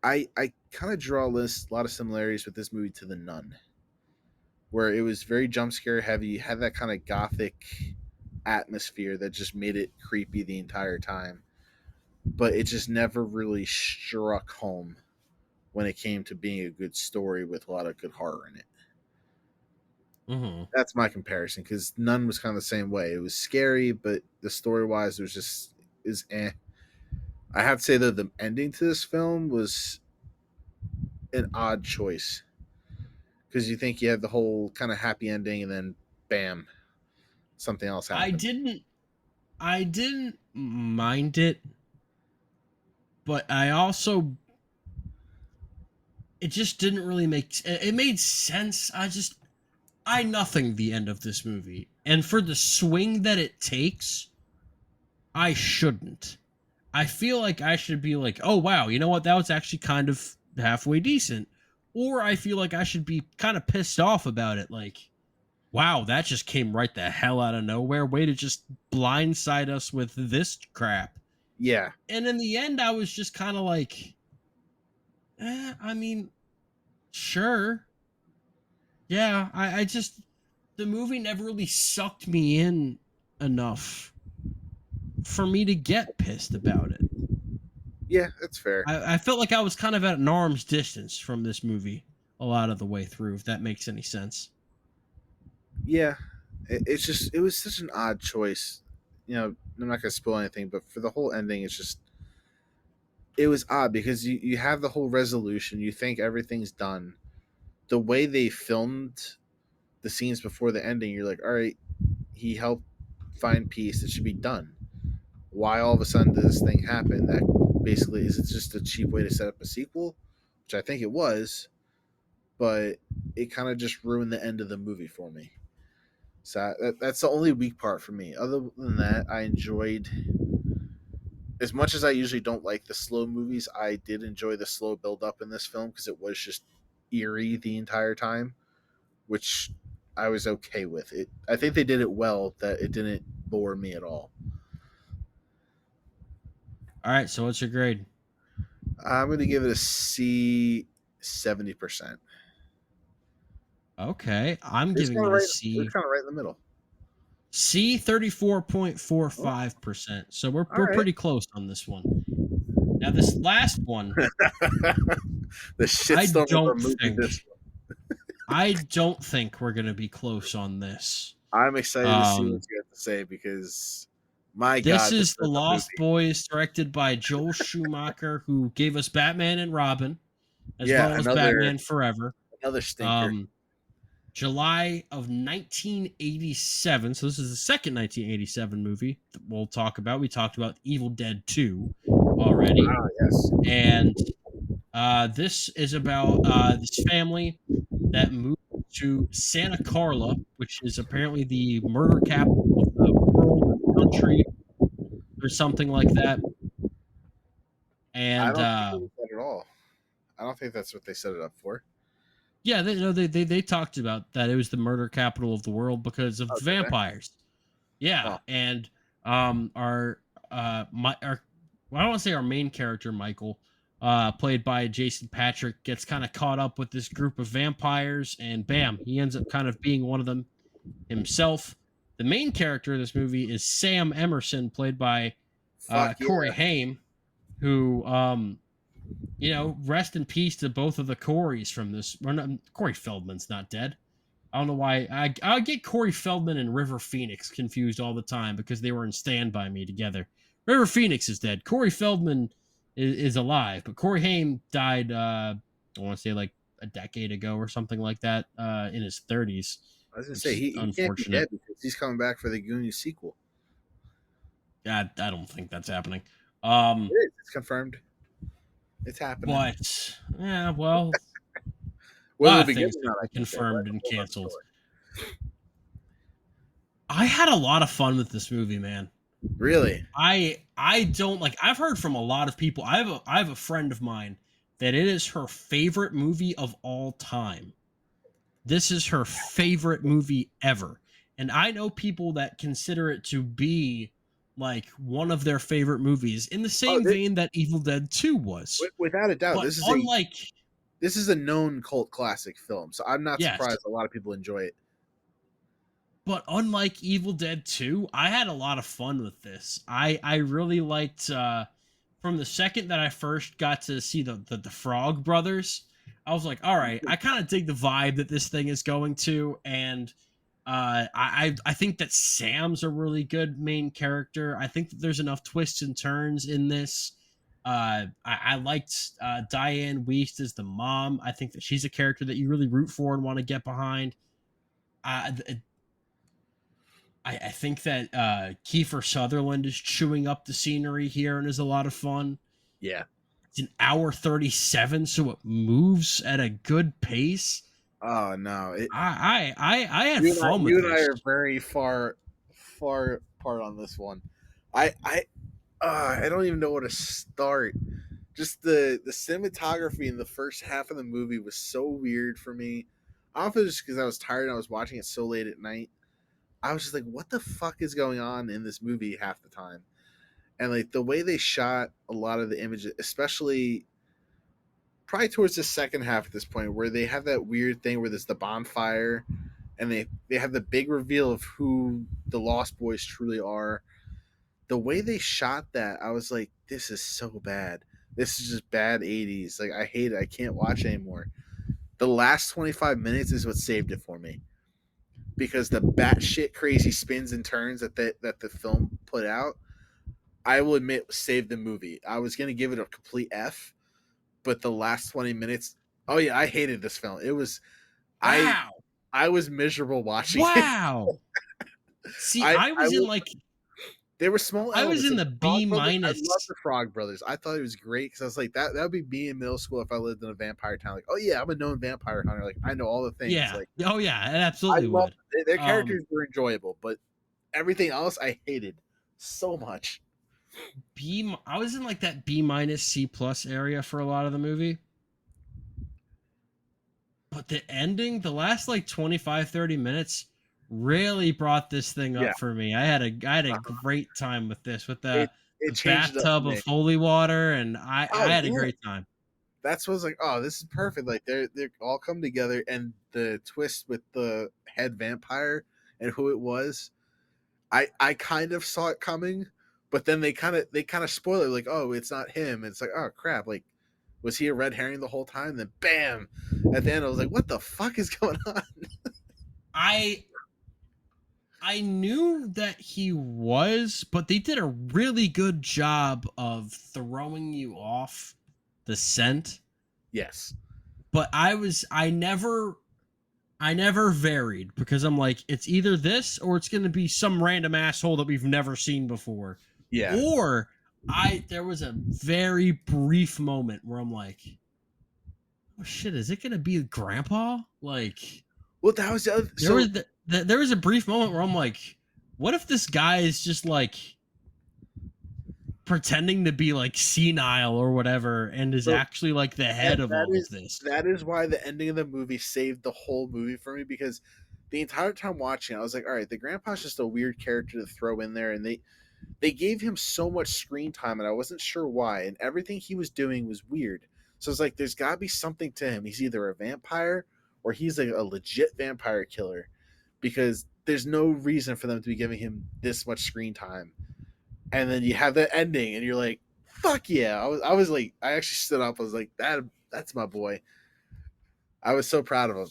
I kind of draw a lot of similarities with this movie to The Nun, where it was very jump scare heavy, had that kind of gothic atmosphere that just made it creepy the entire time, but it just never really struck home when it came to being a good story with a lot of good horror in it. Mm-hmm. That's my comparison, because Nun was kind of the same way. It was scary, but the story wise, it was just is eh. I have to say that the ending to this film was an odd choice, because you think you have the whole kind of happy ending, and then bam, something else I happened. didn't I didn't mind it, but I also, it just didn't really make it made sense. I nothing the end of this movie. And for the swing that it takes, I shouldn't. I feel like I should be like, "Oh wow, you know what? That was actually kind of halfway decent." Or I feel like I should be kind of pissed off about it, like, "Wow, that just came right the hell out of nowhere. Way to just blindside us with this crap." Yeah, And in the end, I was just kind of like, I mean, sure. Yeah, I just, the movie never really sucked me in enough for me to get pissed about it. yeah, that's fair. I felt like I was kind of at an arm's distance from this movie a lot of the way through, if that makes any sense. Yeah, it's just it was such an odd choice. I'm not gonna spoil anything, but for the whole ending, it's just it was odd because you have the whole resolution. You think everything's done. The way they filmed the scenes before the ending, you're like, all right, he helped find peace. It should be done. Why all of a sudden did this thing happen? That basically is it just a cheap way to set up a sequel, which I think it was, but it kind of just ruined the end of the movie for me. So that's the only weak part for me. Other than that, I enjoyed, as much as I usually don't like the slow movies, I did enjoy the slow build up in this film because it was just eerie the entire time, which I was okay with. It I think they did it well that it didn't bore me at all. All right, so what's your grade? I'm going to give it a C 70%. Okay, I'm It's giving kind of it a right. It's C. kind of right in the middle. C, Oh, 34.45%. So we're all we're right. pretty close on this one. Now this last one, The I shitstorm of a don't movie. think I don't think we're gonna be close on this. I'm excited to see what Um, you have to say because, my this God, this is The is a movie. Lost Boys, directed by Joel Schumacher, who gave us Batman and Robin, as Yeah, well as another Batman Forever. stinker. Um, July of 1987. So this is the second 1987 movie that we'll talk about. We talked about Evil Dead 2 already. Ah, yes. And this is about this family that moved to Santa Carla, which is apparently the murder capital of the world or the country or something like that. I And don't think it was that at all. I don't think that's what they set it up for. Yeah, they talked about that it was the murder capital of the world because of Oh, the did they? vampires. Yeah, Oh, and our my our well, I don't want to say our main character Michael, played by Jason Patrick, gets kind of caught up with this group of vampires, and bam, he ends up kind of being one of them himself. The main character of this movie is Sam Emerson, played by fuck Corey yeah! Haim, who rest in peace to both of the Coreys from this. Corey Feldman's not dead. I don't know why I get Corey Feldman and River Phoenix confused all the time because they were in Stand By Me together. River Phoenix is dead. Corey Feldman is alive, but Corey Haim died. I want to say like a decade ago or something like that, in his 30s, I was gonna which say is he can't be unfortunate. dead because he's coming back for the Goonies sequel. I don't think that's happening. It is. It's confirmed. It's happening. But yeah, well, a Whether lot it'll of be good things or can not, I be can't say. But confirmed that's a and whole other canceled. story. I had a lot of fun with this movie, man. Really? I don't like I've heard from a lot of people. I have a friend of mine that it is her favorite movie of all time. This is her favorite movie ever. And I know people that consider it to be like one of their favorite movies in the Oh, same vein that Evil Dead 2 was. without a doubt, But this is a known cult classic film, so I'm not yes, surprised a lot of people enjoy it. but unlike Evil Dead 2, I had a lot of fun with this. I really liked from the second that I first got to see the Frog Brothers, I was like, all right, I kind of dig the vibe that this thing is going to, and I think that Sam's a really good main character. I think that there's enough twists and turns in this. I liked Diane Wiest as the mom. I think that she's a character that you really root for and want to get behind. Uh, I think that Kiefer Sutherland is chewing up the scenery here and is a lot of fun. Yeah. It's an hour 37, so it moves at a good pace. Oh no, I had you and fun with you and I this. are very far apart on this one. I don't even know where to start. Just the cinematography in the first half of the movie was so weird for me. I don't know if it was just because I was tired and I was watching it so late at night. I was just like, what the fuck is going on in this movie half the time? And like the way they shot a lot of the images, especially probably towards the second half at this point, where they have that weird thing where there's the bonfire and they have the big reveal of who the Lost Boys truly are. The way they shot that, I was like, this is so bad. This is just bad 80s. Like, I hate it. I can't watch it anymore. The last 25 minutes is what saved it for me. Because the batshit crazy spins and turns that the film put out, I will admit, saved the movie. I was going to give it a complete F, but the last 20 minutes, oh yeah, I hated this film. It was, Wow. I was miserable watching it. Wow. See, I will, there were small I was elements. in Like the the Frog B Brothers. I love minus. the Frog Brothers. I thought it was great because I was like, that would be me in middle school if I lived in a vampire town. Like, oh yeah, I'm a known vampire hunter. Like, I know all the things. Yeah. Like, Oh yeah, it I absolutely love would. their Um characters were enjoyable, but everything else I hated so much. I was in like that B minus C plus area for a lot of the movie. But the ending, the last like 25, 30 minutes really brought this thing Yeah, up for me. I had a great time with this, with it the it changed it up for bathtub of me. holy water, and I Oh had a yeah, great time. that's what's like. Oh, this is perfect. Like they're all come together, and the twist with the head vampire and who it was. I kind of saw it coming, but then they kind of spoil it. Like, oh, it's not him. It's like, oh crap. Like, was he a red herring the whole time? Then bam, at the end, I was like, what the fuck is going on? I I knew that he was, but they did a really good job of throwing you off the scent. Yes. But I never varied because I'm like, it's either this or it's gonna be some random asshole that we've never seen before. Yeah. Or there was a very brief moment where I'm like, oh shit, is it gonna be grandpa? Like Well, that was the other. there So was there was a brief moment where I'm like, what if this guy is just like pretending to be like senile or whatever, and is So actually like the that head of that all of is this. that is why the ending of the movie saved the whole movie for me, because the entire time watching, I was like, all right, the grandpa's just a weird character to throw in there, and they gave him so much screen time, and I wasn't sure why, and everything he was doing was weird. So it's like there's got to be something to him. He's either a vampire or he's like a legit vampire killer, because there's no reason for them to be giving him this much screen time. And then you have that ending, and you're like, "Fuck yeah!" I was like, I actually stood up. I was like, that's my boy. I was so proud of him.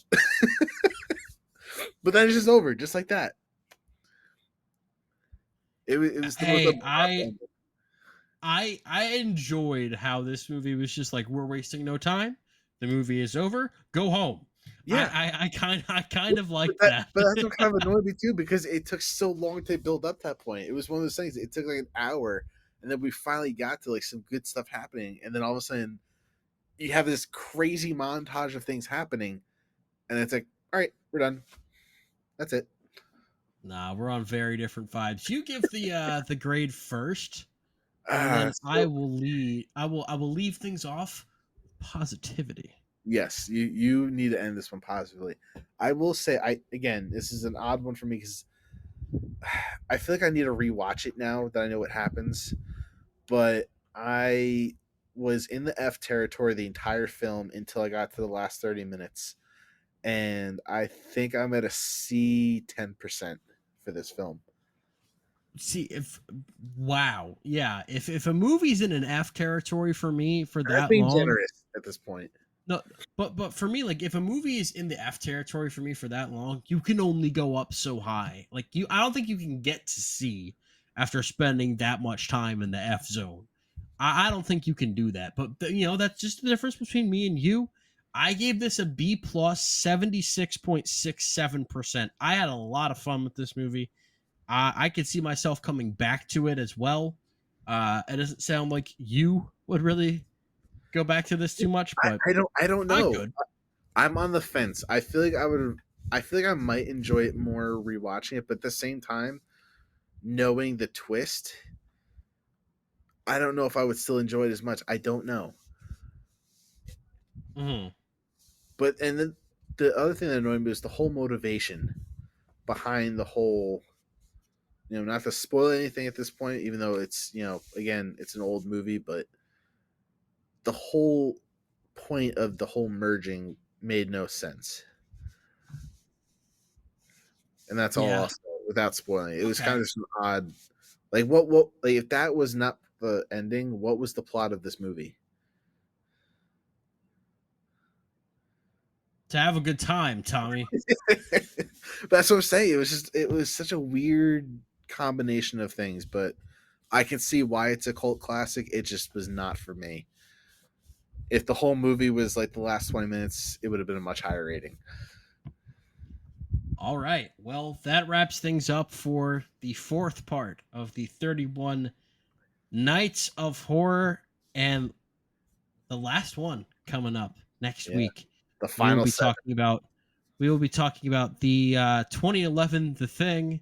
But then it's just over, just like that. It was the most Hey, abrupt ending. I enjoyed how this movie was just like, we're wasting no time. The movie is over. Go home. Yeah, I kind of but like that. that's what kind of annoyed me too, because it took so long to build up that point. It was one of those things. It took like an hour, and then we finally got to like some good stuff happening, and then all of a sudden you have this crazy montage of things happening, and it's like, all right, we're done. That's it. Nah, we're on very different vibes. You give the grade first, and then So I will leave things off with positivity. yes, you need to end this one positively. I will say, I again, this is an odd one for me because I feel like I need to rewatch it now that I know what happens. But I was in the F territory the entire film until I got to the last 30 minutes, and I think I'm at a C 10% for this film. See if wow, yeah. If a movie's in an F territory for me for That's that being long, generous at this point. no, but for me, like if a movie is in the F territory for me for that long, you can only go up so high. Like I don't think you can get to C after spending that much time in the F zone. I don't think you can do that. But that's just the difference between me and you. I gave this a B plus, 76.67%. I had a lot of fun with this movie. I could see myself coming back to it as well. It doesn't sound like you would really go back to this too much, but I don't I know. could. I'm on the fence. I feel like I might enjoy it more rewatching it, but at the same time, knowing the twist, I don't know if I would still enjoy it as much. I don't know. Mhm. But and then the other thing that annoyed me was the whole motivation behind the whole, not to spoil anything at this point, even though it's, again, it's an old movie, but the whole point of the whole merging made no sense. And that's all Yeah. I'll say without spoiling it. It was kind Okay. of just an odd, like, what like, if that was not the ending, what was the plot of this movie? To have a good time, Tommy. That's what I'm saying. It was such a weird combination of things, but I can see why it's a cult classic. It just was not for me. If the whole movie was like the last 20 minutes, it would have been a much higher rating. All right. Well, that wraps things up for the fourth part of the 31 Nights of Horror, and the last one coming up next Yeah. week. The We will final be seven. talking about the 2011 The Thing,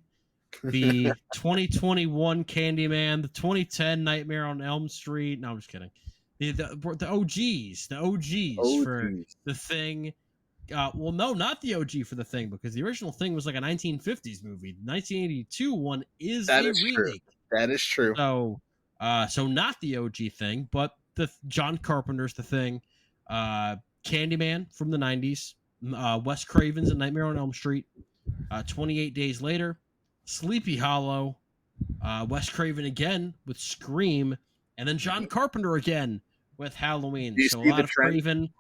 the 2021 Candyman, the 2010 Nightmare on Elm Street. No, I'm just kidding. The OGs Oh, for geez. The Thing. Well, no, not the OG for The Thing, because the original Thing was like a 1950s movie. The 1982 one is That a is true. remake. That is true. So not the OG Thing, but the John Carpenter's The Thing, Candyman from the 90s, Wes Craven's A Nightmare on Elm Street, 28 Days Later, Sleepy Hollow, Wes Craven again with Scream, and then John Carpenter again with Halloween. Do you So see the trend?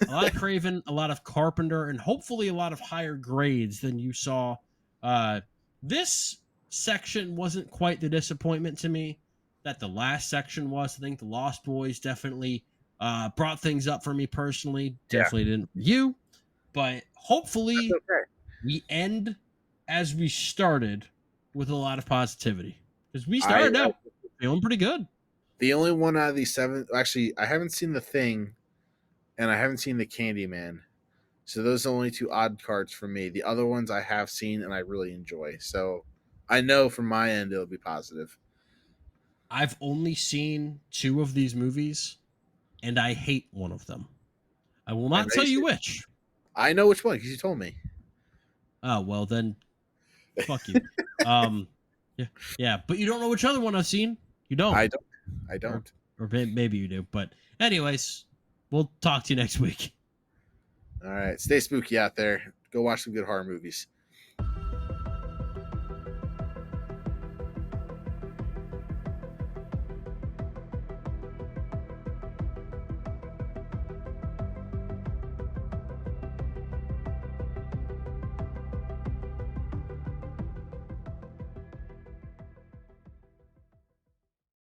a lot of Carpenter, and hopefully a lot of higher grades than you saw. Uh, this section wasn't quite the disappointment to me that the last section was. I think the Lost Boys definitely brought things up for me personally. Yeah. Definitely didn't for you, but That's hopefully okay. we end as we started with a lot of positivity, because we I, started I out feeling pretty good. the only one out of these seven, actually, I haven't seen the Thing, and I haven't seen the Candyman. So those are the only two odd cards for me. The other ones I have seen and I really enjoy. So I know from my end it'll be positive. I've only seen 2 of these movies, and I hate one of them. I will I not know tell you you said, which. I know which one because you told me. Oh well, then fuck you. Um, yeah, yeah, but you don't know which other one I've seen. You don't, I don't. I or don't. maybe you do. But anyways, we'll talk to you next week. All right. Stay spooky out there. Go watch some good horror movies.